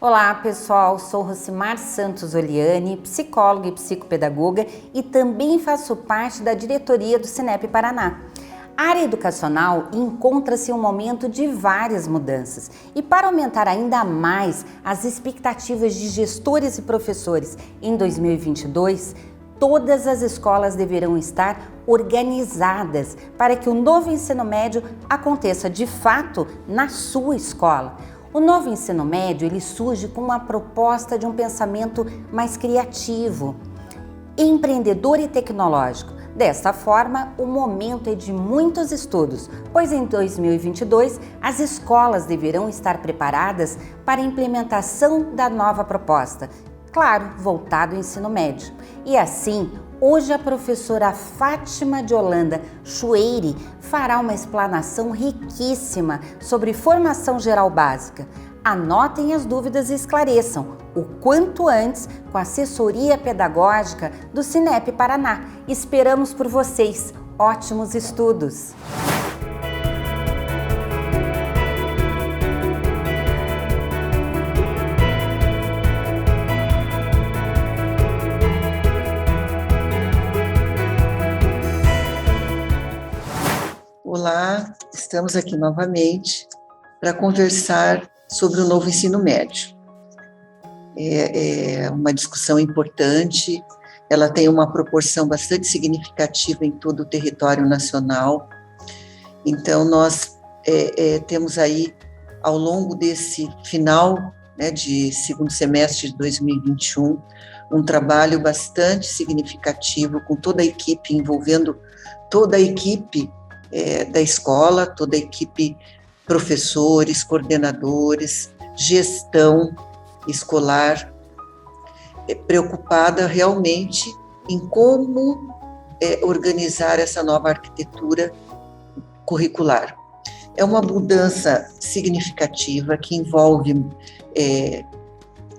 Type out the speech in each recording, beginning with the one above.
Olá pessoal, sou Rocimar Santos Oliani, psicóloga e psicopedagoga e também faço parte da diretoria do Cinep Paraná. A área educacional encontra-se em um momento de várias mudanças e para aumentar ainda mais as expectativas de gestores e professores em 2022, todas as escolas deverão estar organizadas para que o novo ensino médio aconteça de fato na sua escola. O novo ensino médio ele surge com uma proposta de um pensamento mais criativo, empreendedor e tecnológico. Desta forma, o momento é de muitos estudos, pois em 2022 as escolas deverão estar preparadas para a implementação da nova proposta, claro, voltado ao ensino médio. E assim, hoje a professora Fátima de Holanda Chueire fará uma explanação riquíssima sobre formação geral básica. Anotem as dúvidas e esclareçam o quanto antes com a assessoria pedagógica do Cinep Paraná. Esperamos por vocês. Ótimos estudos! Olá, estamos aqui novamente para conversar sobre o novo ensino médio. É uma discussão importante, ela tem uma proporção bastante significativa em todo o território nacional. Então, nós temos aí, ao longo desse final de segundo semestre de 2021, um trabalho bastante significativo com toda a equipe, envolvendo toda a equipe da escola, toda a equipe, professores, coordenadores, gestão escolar, preocupada realmente em como organizar essa nova arquitetura curricular. É uma mudança significativa que envolve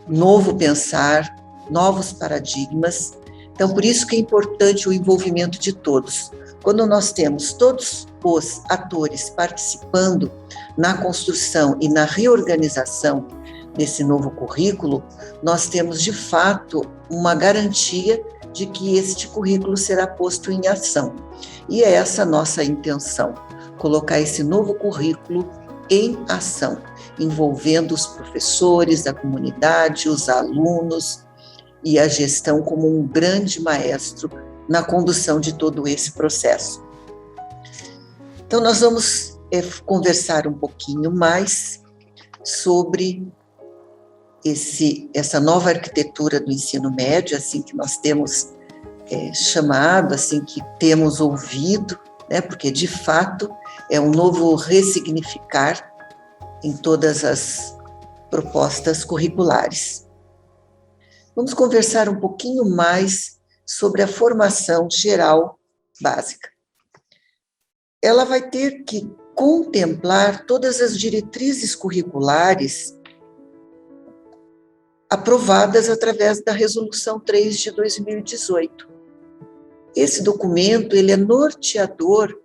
novo pensar, novos paradigmas. Então, por isso que é importante o envolvimento de todos. Quando nós temos todos os atores participando na construção e na reorganização desse novo currículo, nós temos, de fato, uma garantia de que este currículo será posto em ação. E é essa a nossa intenção, colocar esse novo currículo em ação, envolvendo os professores, a comunidade, os alunos e a gestão como um grande maestro na condução de todo esse processo. Então, nós vamos conversar um pouquinho mais sobre essa nova arquitetura do ensino médio, assim que nós temos chamado, assim que temos ouvido, porque de fato é um novo ressignificar em todas as propostas curriculares. Vamos conversar um pouquinho mais sobre a formação geral básica. Ela vai ter que contemplar todas as diretrizes curriculares aprovadas através da Resolução 3 de 2018. Esse documento ele é norteador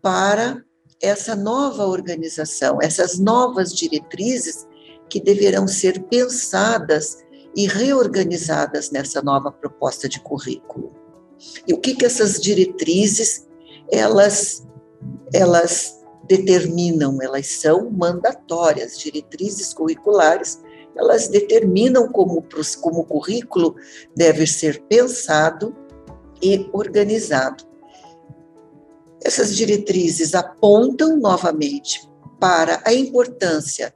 para essa nova organização, essas novas diretrizes que deverão ser pensadas e reorganizadas nessa nova proposta de currículo. E o que essas diretrizes, elas determinam, elas são mandatórias, diretrizes curriculares, elas determinam como o currículo deve ser pensado e organizado. Essas diretrizes apontam novamente para a importância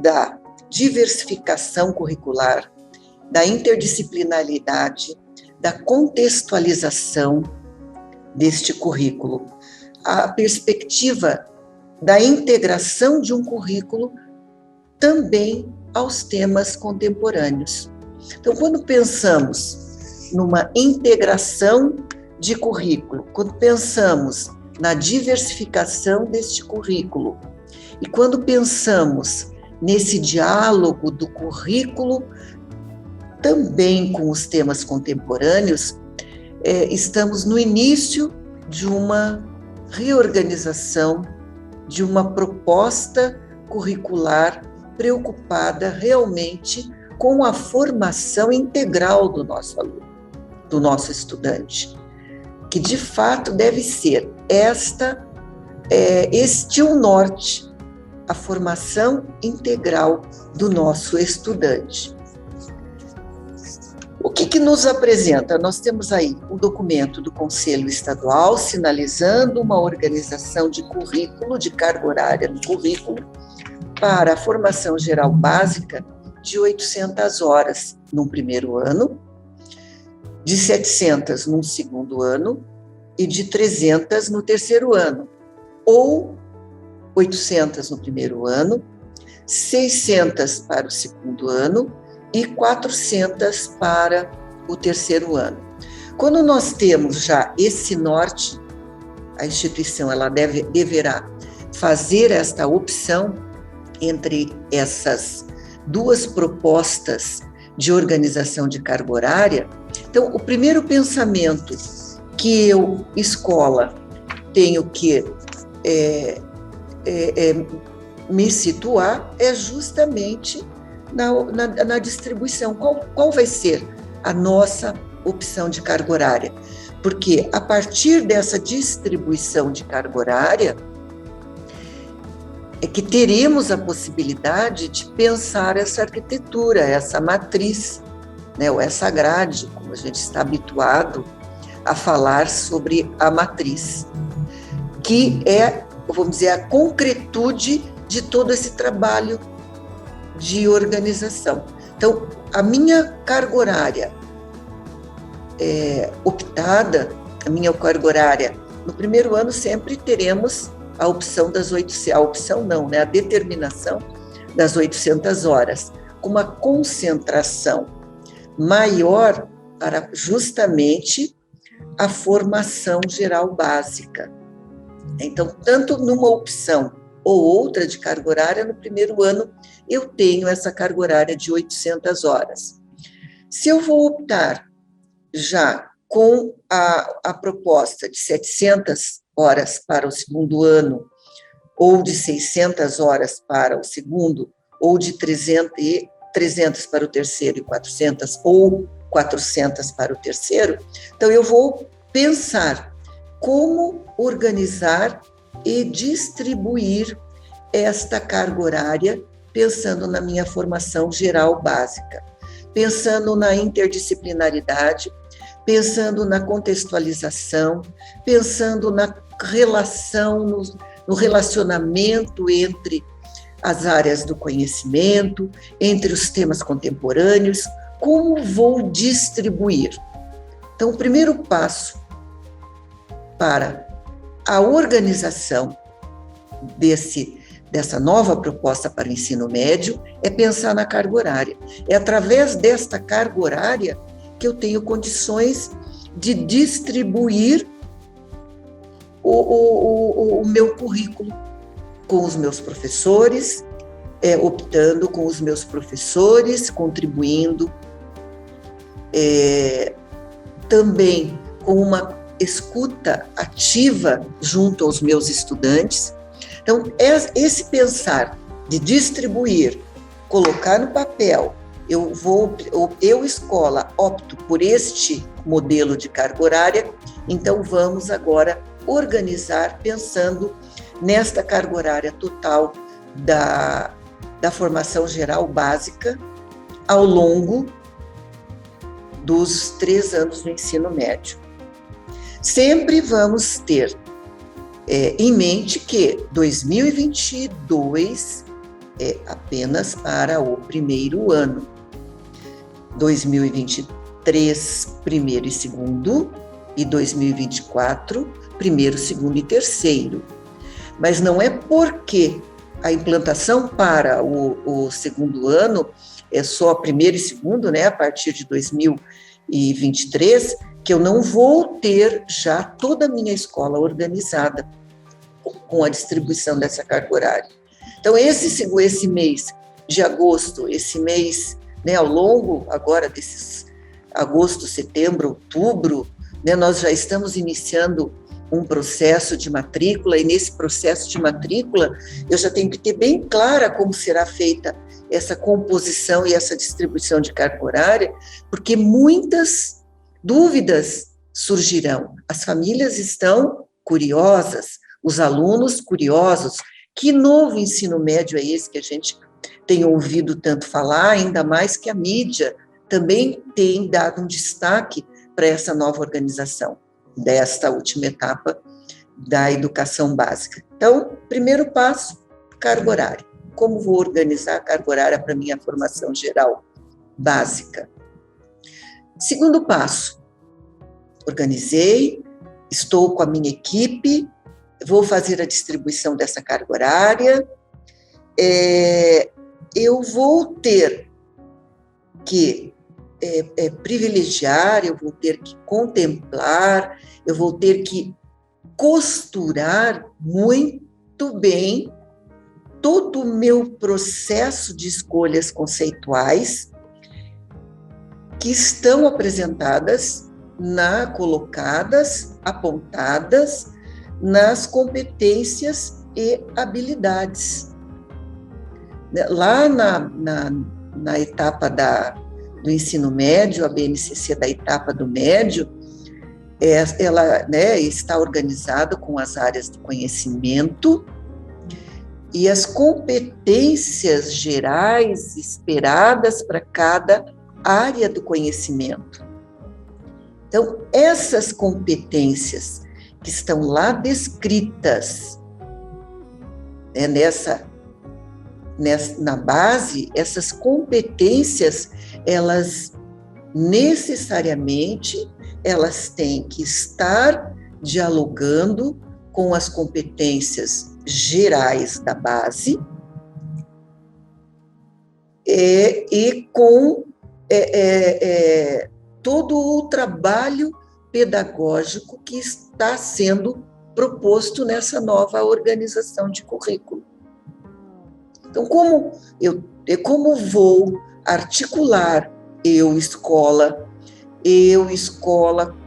da diversificação curricular, da interdisciplinaridade, da contextualização deste currículo, a perspectiva da integração de um currículo também aos temas contemporâneos. Então, quando pensamos numa integração de currículo, quando pensamos na diversificação deste currículo, e quando pensamos nesse diálogo do currículo também com os temas contemporâneos, estamos no início de uma reorganização, de uma proposta curricular preocupada realmente com a formação integral do nosso aluno, do nosso estudante, que de fato deve ser este o norte, a formação integral do nosso estudante. O que nos apresenta? Nós temos aí o documento do Conselho Estadual sinalizando uma organização de currículo, de carga horária no currículo, para a formação geral básica de 800 horas no primeiro ano, de 700 no segundo ano e de 300 no terceiro ano, ou 800 no primeiro ano, 600 para o segundo ano e 400 para o terceiro ano. Quando nós temos já esse norte, a instituição ela deverá fazer esta opção entre essas duas propostas de organização de carga horária. Então, o primeiro pensamento que eu, escola, tenho que me situar é justamente na distribuição. Qual vai ser a nossa opção de carga horária? Porque a partir dessa distribuição de carga horária é que teremos a possibilidade de pensar essa arquitetura, essa matriz, né, ou essa grade, como a gente está habituado a falar sobre a matriz, que é, vamos dizer, a concretude de todo esse trabalho de organização. Então, a minha carga horária optada, a minha carga horária, no primeiro ano sempre teremos a opção a determinação das 800 horas, com uma concentração maior para justamente a formação geral básica. Então, tanto numa opção ou outra de carga horária, no primeiro ano eu tenho essa carga horária de 800 horas. Se eu vou optar já com a proposta de 700 horas para o segundo ano, ou de 600 horas para o segundo, ou de 300 para o terceiro e 400, ou 400 para o terceiro, então eu vou pensar como organizar e distribuir esta carga horária, pensando na minha formação geral básica, pensando na interdisciplinaridade, pensando na contextualização, pensando na relação, no relacionamento entre as áreas do conhecimento, entre os temas contemporâneos, como vou distribuir. Então, o primeiro passo para a organização dessa nova proposta para o ensino médio é pensar na carga horária. É através desta carga horária que eu tenho condições de distribuir o meu currículo com os meus professores, optando com os meus professores, contribuindo, também com uma escuta ativa junto aos meus estudantes. Então, esse pensar de distribuir, colocar no papel, eu escola, opto por este modelo de carga horária, então vamos agora organizar pensando nesta carga horária total da formação geral básica ao longo dos 3 anos do ensino médio. Sempre vamos ter em mente que 2022 é apenas para o primeiro ano, 2023, primeiro e segundo, e 2024, primeiro, segundo e terceiro. Mas não é porque a implantação para o segundo ano é só primeiro e segundo, né, a partir de 2023, que eu não vou ter já toda a minha escola organizada com a distribuição dessa carga horária. Então, esse mês de agosto, esse mês, né, ao longo agora desses agosto, setembro, outubro, né, nós já estamos iniciando um processo de matrícula, e nesse processo de matrícula eu já tenho que ter bem clara como será feita essa composição e essa distribuição de carga horária, porque muitas dúvidas surgirão. As famílias estão curiosas, os alunos curiosos. Que novo ensino médio é esse que a gente tem ouvido tanto falar, ainda mais que a mídia também tem dado um destaque para essa nova organização desta última etapa da educação básica. Então, primeiro passo, carga horária. Como vou organizar a carga horária para minha formação geral básica? Segundo passo, organizei, estou com a minha equipe, vou fazer a distribuição dessa carga horária, eu vou ter que privilegiar, eu vou ter que contemplar, eu vou ter que costurar muito bem todo o meu processo de escolhas conceituais que estão apresentadas, colocadas, apontadas nas competências e habilidades. Lá na etapa do ensino médio, a BNCC da etapa do médio, ela está organizada com as áreas do conhecimento e as competências gerais esperadas para cada área do conhecimento. Então, essas competências que estão lá descritas na base, essas competências, elas necessariamente elas têm que estar dialogando com as competências gerais da base e com todo o trabalho pedagógico que está sendo proposto nessa nova organização de currículo. Então, como vou articular eu, escola,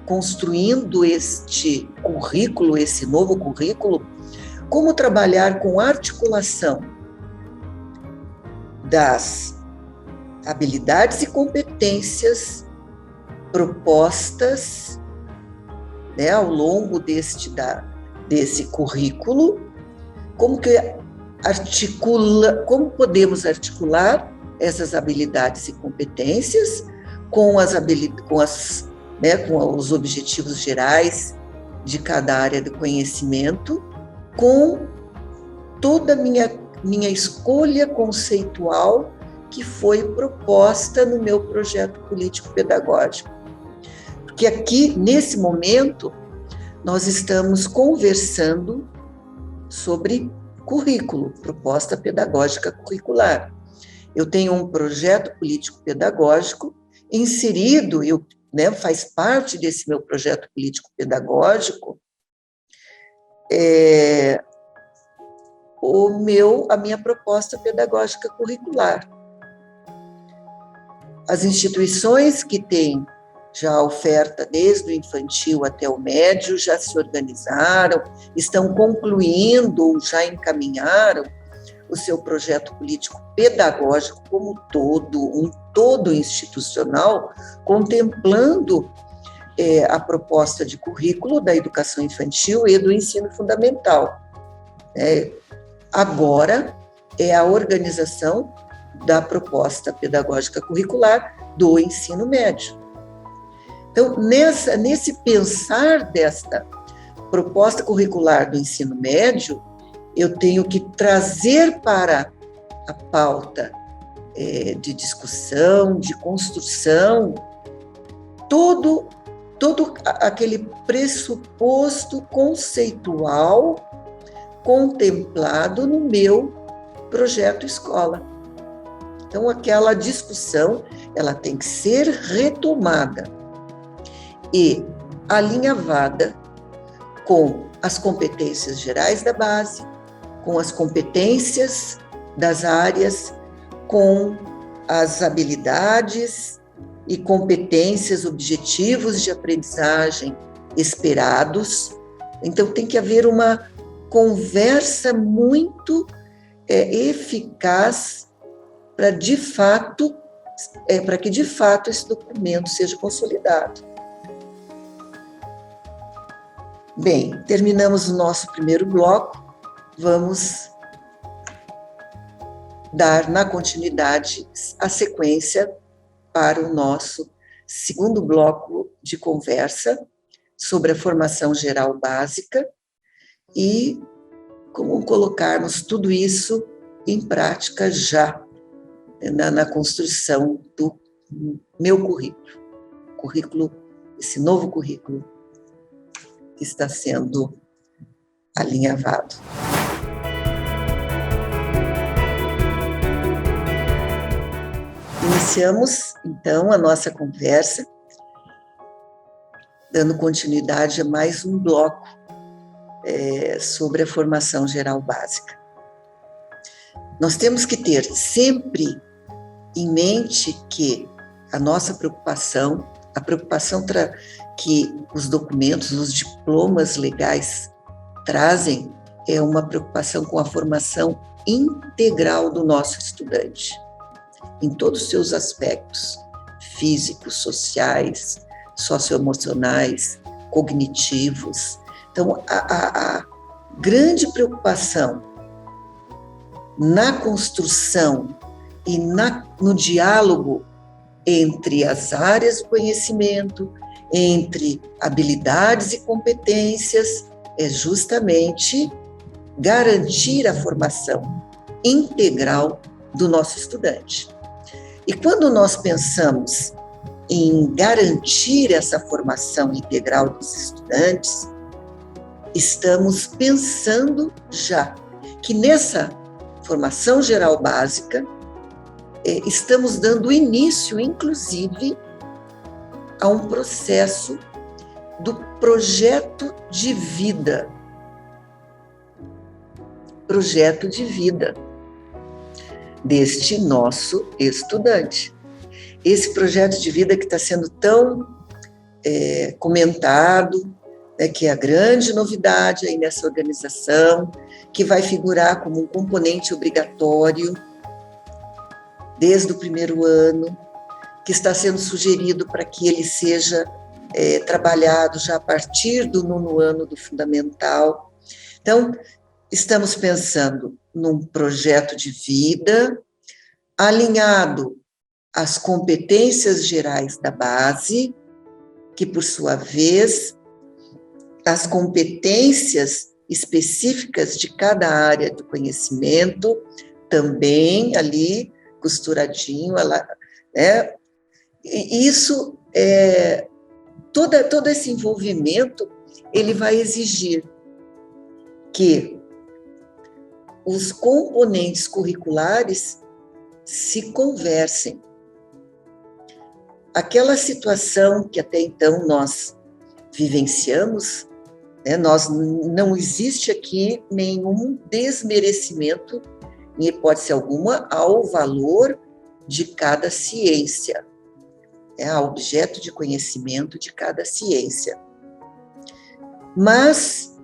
construindo este currículo, esse novo currículo, como trabalhar com articulação das habilidades e competências propostas ao longo desse currículo, como podemos articular essas habilidades e competências com os objetivos gerais de cada área do conhecimento, com toda a minha escolha conceitual que foi proposta no meu projeto político-pedagógico. Porque aqui, nesse momento, nós estamos conversando sobre currículo, proposta pedagógica curricular. Eu tenho um projeto político-pedagógico inserido, faz parte desse meu projeto político-pedagógico, a minha proposta pedagógica curricular. As instituições que têm já a oferta desde o infantil até o médio já se organizaram, estão concluindo ou já encaminharam o seu projeto político pedagógico como um todo institucional, contemplando a proposta de currículo da educação infantil e do ensino fundamental. Agora é a organização da proposta pedagógica curricular do ensino médio. Então, nesse pensar desta proposta curricular do ensino médio, eu tenho que trazer para a pauta de discussão, de construção, todo aquele pressuposto conceitual contemplado no meu projeto escola. Então, aquela discussão, ela tem que ser retomada e alinhavada com as competências gerais da base, com as competências das áreas, com as habilidades e competências, objetivos de aprendizagem esperados Então, tem que haver uma conversa muito eficaz para que de fato esse documento seja consolidado. Bem, terminamos o nosso primeiro bloco, vamos dar na continuidade a sequência para o nosso segundo bloco de conversa sobre a formação geral básica e como colocarmos tudo isso em prática já na construção do meu currículo, esse novo currículo que está sendo alinhavado. Iniciamos, então, a nossa conversa, dando continuidade a mais um bloco sobre a formação geral básica. Nós temos que ter sempre em mente que a nossa preocupação, que os documentos, os diplomas legais trazem, é uma preocupação com a formação integral do nosso estudante, em todos os seus aspectos, físicos, sociais, socioemocionais, cognitivos. Então, a grande preocupação na construção e no diálogo entre as áreas do conhecimento, entre habilidades e competências, é justamente garantir a formação integral do nosso estudante. E quando nós pensamos em garantir essa formação integral dos estudantes, estamos pensando já que nessa formação geral básica, estamos dando início, inclusive, a um processo do projeto de vida. Projeto de vida deste nosso estudante. Esse projeto de vida que está sendo tão comentado, que é a grande novidade aí nessa organização, que vai figurar como um componente obrigatório desde o primeiro ano, que está sendo sugerido para que ele seja trabalhado já a partir do 9º ano do fundamental. Então, estamos pensando num projeto de vida alinhado às competências gerais da base, que, por sua vez, as competências específicas de cada área do conhecimento, também ali costuradinho, e isso, todo esse envolvimento, ele vai exigir que os componentes curriculares se conversem. Aquela situação que até então nós vivenciamos, não existe aqui nenhum desmerecimento, em hipótese alguma, ao valor de cada ciência, ao objeto de conhecimento de cada ciência. Mas,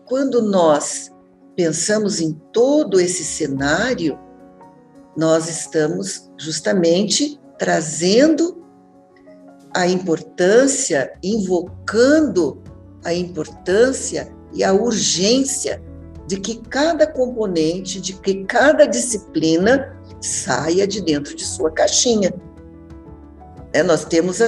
quando nós pensamos em todo esse cenário, nós estamos justamente trazendo a importância, invocando a importância e a urgência de que cada componente, de que cada disciplina saia de dentro de sua caixinha. Nós temos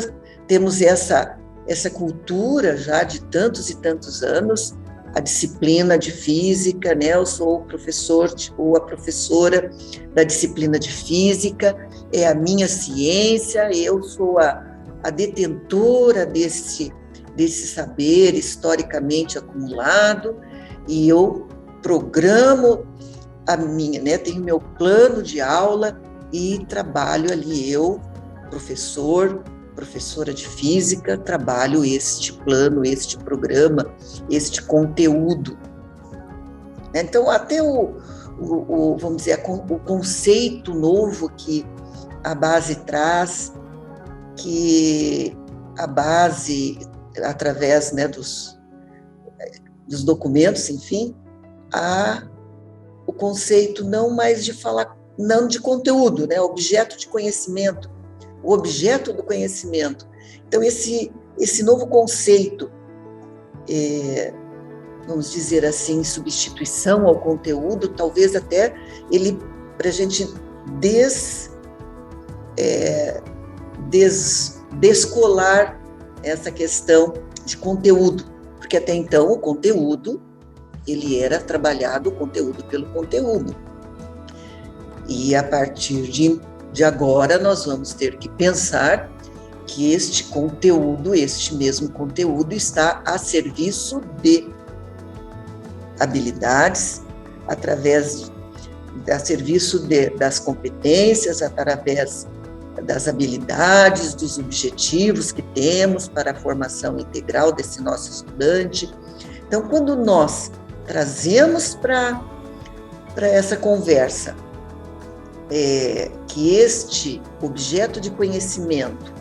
essa cultura já de tantos e tantos anos, a disciplina de física, eu sou o professor ou a professora da disciplina de física, é a minha ciência, eu sou a detentora desse saber historicamente acumulado, e eu programo tenho meu plano de aula e trabalho ali, eu, professora de física, trabalho este plano, este programa, este conteúdo. Então, até vamos dizer, o conceito novo que a base traz, que a base, através dos documentos, enfim, o conceito não mais de falar, não de conteúdo, né? Objeto de conhecimento, o objeto do conhecimento. Então, esse novo conceito, vamos dizer assim, substituição ao conteúdo, talvez até ele, para a gente descolar essa questão de conteúdo, porque até então o conteúdo, ele era trabalhado, o conteúdo pelo conteúdo. E a partir de agora, nós vamos ter que pensar que este mesmo conteúdo, está a serviço de habilidades, a serviço das competências, através das habilidades, dos objetivos que temos para a formação integral desse nosso estudante. Então, quando nós trazemos para essa conversa que este objeto de conhecimento,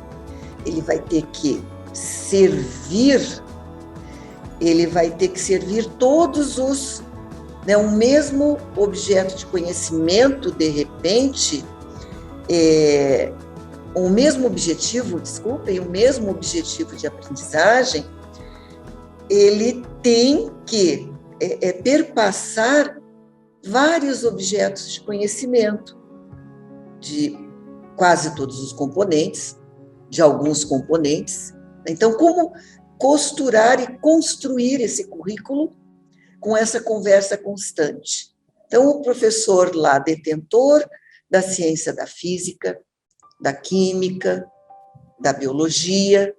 ele vai ter que servir todos os, né, o mesmo objeto de conhecimento, de repente, o mesmo objetivo de aprendizagem, ele tem que perpassar vários objetos de conhecimento, de quase todos os componentes, de alguns componentes. Então, como costurar e construir esse currículo com essa conversa constante? Então, o professor lá, detentor da ciência da física, da química, da biologia,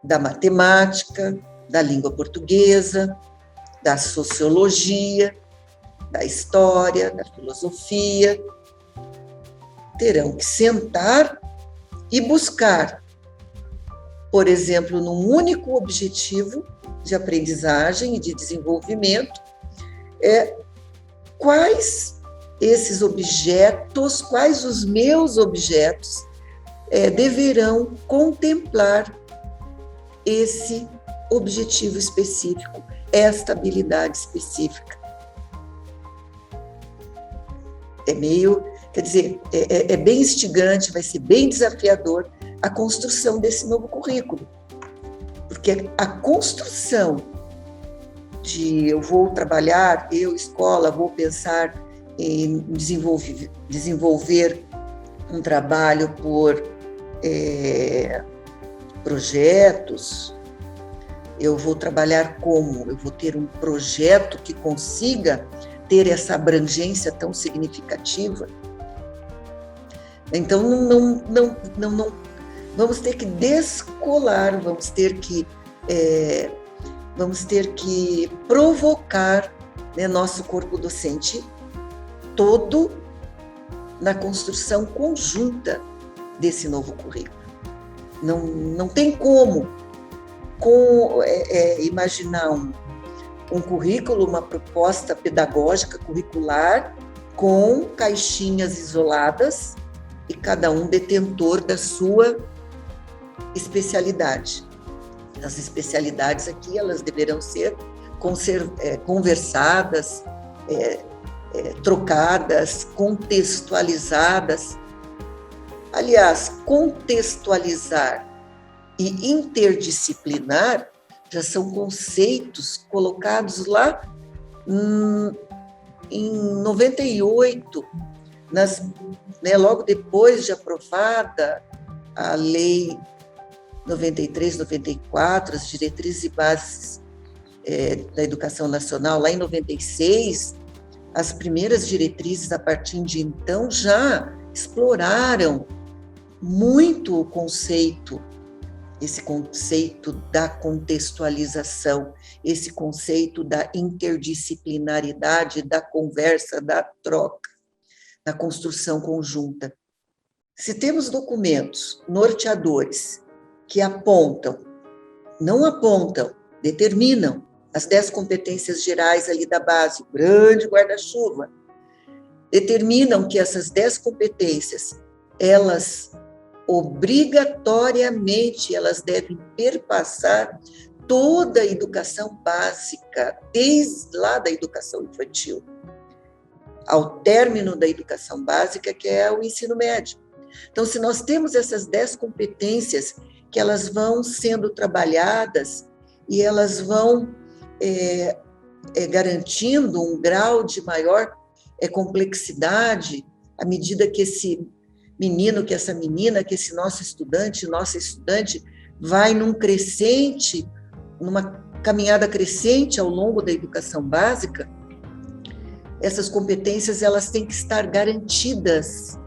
da matemática, da língua portuguesa, da sociologia, da história, da filosofia, terão que sentar e buscar, por exemplo, num único objetivo de aprendizagem e de desenvolvimento, quais esses objetos, quais os meus objetos deverão contemplar esse objetivo específico, esta habilidade específica. É bem instigante, vai ser bem desafiador a construção desse novo currículo, porque a construção eu, escola, vou pensar em desenvolver um trabalho por projetos, eu vou trabalhar como? Eu vou ter um projeto que consiga ter essa abrangência tão significativa. Então, não vamos ter que descolar, vamos ter que provocar, né, nosso corpo docente todo na construção conjunta desse novo currículo. Não tem como imaginar um currículo, uma proposta pedagógica curricular com caixinhas isoladas e cada um detentor da sua especialidade. As especialidades aqui, elas deverão ser conversadas, trocadas, contextualizadas. Aliás, contextualizar e interdisciplinar já são conceitos colocados lá em 98, logo depois de aprovada a Lei 93, 94, as diretrizes e bases da educação nacional, lá em 96, as primeiras diretrizes, a partir de então, já exploraram muito o conceito, esse conceito da contextualização, esse conceito da interdisciplinaridade, da conversa, da troca, da construção conjunta. Se temos documentos norteadores que determinam as 10 competências gerais ali da base, o grande guarda-chuva, determinam que essas 10 competências, elas obrigatoriamente, elas devem perpassar toda a educação básica, desde lá da educação infantil, ao término da educação básica, que é o ensino médio. Então, se nós temos essas 10 competências que elas vão sendo trabalhadas e elas vão garantindo um grau de maior complexidade à medida que esse menino, que essa menina, que esse nossa estudante vai num crescente, numa caminhada crescente ao longo da educação básica, essas competências elas têm que estar garantidas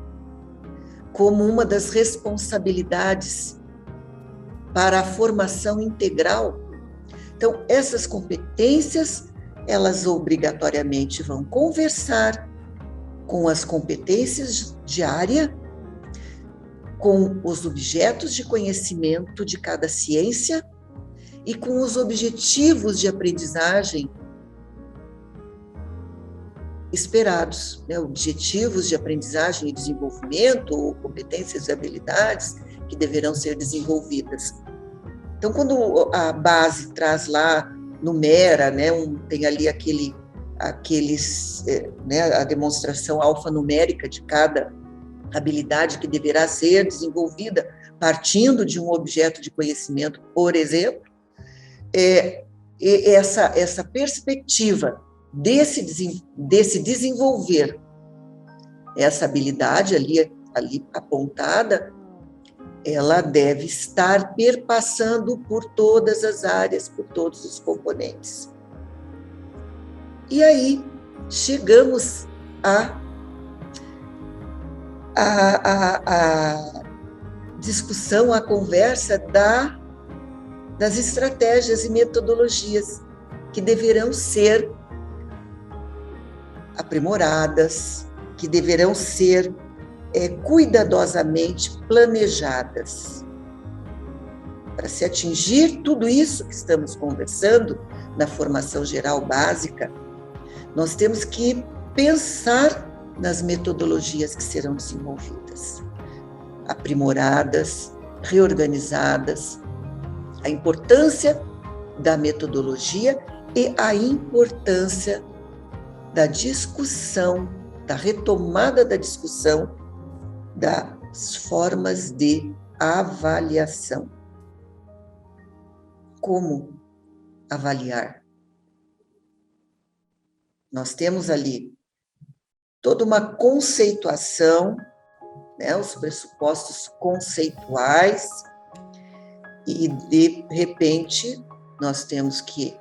como uma das responsabilidades para a formação integral. Então, essas competências, elas obrigatoriamente vão conversar com as competências de área, com os objetos de conhecimento de cada ciência e com os objetivos de aprendizagem esperados, né? Objetivos de aprendizagem e desenvolvimento, ou competências e habilidades que deverão ser desenvolvidas. Então, quando a base traz lá, numera, né? Tem ali a demonstração alfanumérica de cada habilidade que deverá ser desenvolvida partindo de um objeto de conhecimento, por exemplo, essa perspectiva desse desenvolver essa habilidade ali apontada, ela deve estar perpassando por todas as áreas, por todos os componentes. E aí chegamos à discussão, à conversa das estratégias e metodologias que deverão ser aprimoradas, que deverão ser cuidadosamente planejadas. Para se atingir tudo isso que estamos conversando na formação geral básica, nós temos que pensar nas metodologias que serão desenvolvidas, aprimoradas, reorganizadas, a importância da metodologia e a importância da discussão, da retomada da discussão das formas de avaliação. Como avaliar? Nós temos ali toda uma conceituação, né, os pressupostos conceituais, e, de repente, nós temos que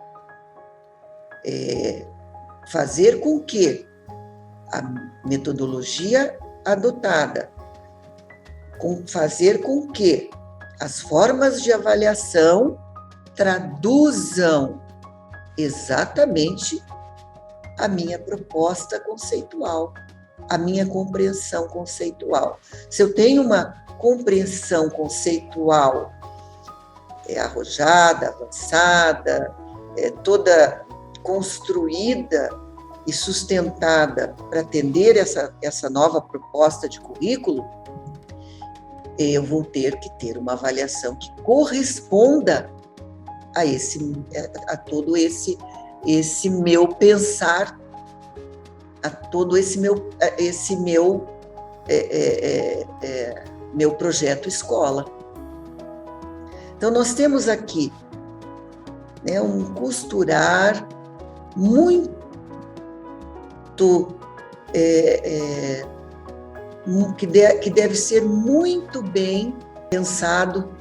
fazer com que a metodologia adotada, fazer com que as formas de avaliação traduzam exatamente a minha proposta conceitual, a minha compreensão conceitual. Se eu tenho uma compreensão conceitual arrojada, avançada, toda construída e sustentada para atender essa nova proposta de currículo, eu vou ter que ter uma avaliação que corresponda a todo esse meu pensar, a todo esse meu projeto escola. Então, nós temos aqui, né, um costurar muito que deve ser muito bem pensado,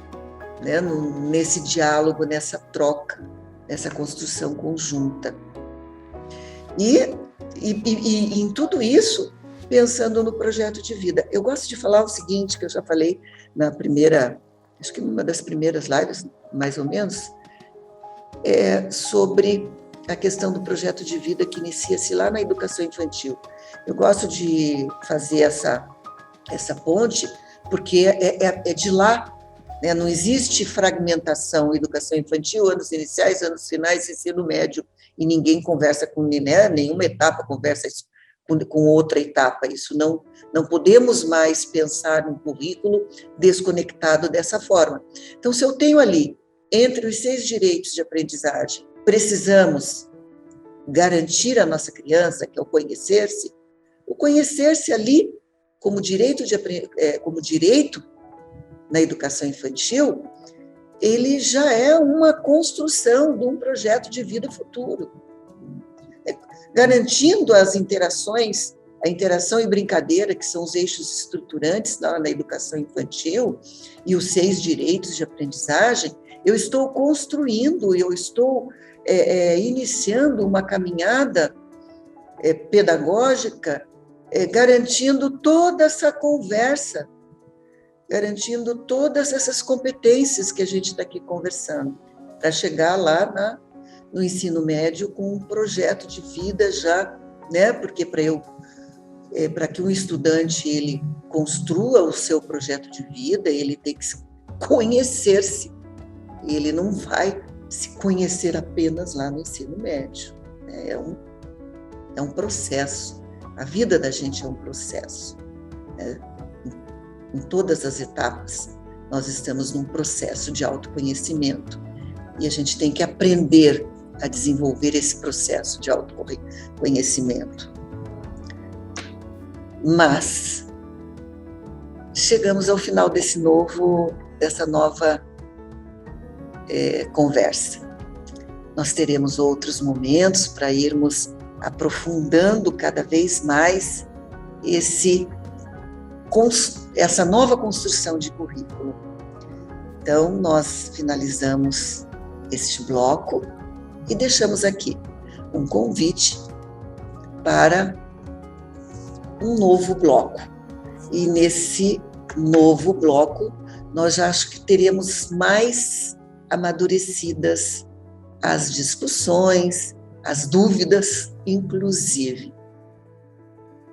né, nesse diálogo, nessa troca, nessa construção conjunta. E em tudo isso, pensando no projeto de vida. Eu gosto de falar o seguinte, que eu já falei na primeira, acho que numa das primeiras lives, mais ou menos, sobre a questão do projeto de vida que inicia-se lá na educação infantil. Eu gosto de fazer essa ponte, porque é de lá, né? Não existe fragmentação, educação infantil, anos iniciais, anos finais, ensino médio, e ninguém conversa com, né? Nenhuma etapa conversa com outra etapa. Isso não podemos mais pensar no currículo desconectado dessa forma. Então, se eu tenho ali entre os 6 direitos de aprendizagem, precisamos garantir à nossa criança, que é o conhecer-se ali como direito na educação infantil, ele já é uma construção de um projeto de vida futuro, garantindo as interações, a interação e brincadeira, que são os eixos estruturantes na educação infantil, e os 6 direitos de aprendizagem. Eu estou construindo, eu estou iniciando uma caminhada pedagógica, garantindo toda essa conversa, garantindo todas essas competências que a gente está aqui conversando, para chegar lá no ensino médio com um projeto de vida já, né? Porque para que um estudante ele construa o seu projeto de vida, ele tem que conhecer-se. Ele não vai se conhecer apenas lá no ensino médio. É um processo. A vida da gente é um processo, né? Em todas as etapas, nós estamos num processo de autoconhecimento e a gente tem que aprender a desenvolver esse processo de autoconhecimento. Mas chegamos ao final dessa nova conversa. Nós teremos outros momentos para irmos aprofundando cada vez mais essa nova construção de currículo. Então, nós finalizamos este bloco e deixamos aqui um convite para um novo bloco. E nesse novo bloco, nós já acho que teremos mais amadurecidas as discussões, as dúvidas, inclusive.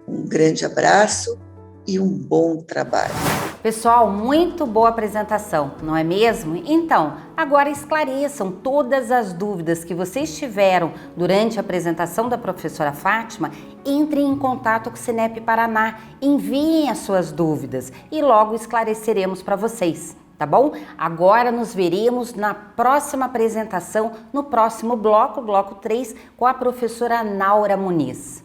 Um grande abraço e um bom trabalho. Pessoal, muito boa apresentação, não é mesmo? Então, agora esclareçam todas as dúvidas que vocês tiveram durante a apresentação da professora Fátima. Entrem em contato com o Sinep Paraná, enviem as suas dúvidas e logo esclareceremos para vocês, tá bom? Agora nos veremos na próxima apresentação, no próximo bloco, bloco 3, com a professora Naura Muniz.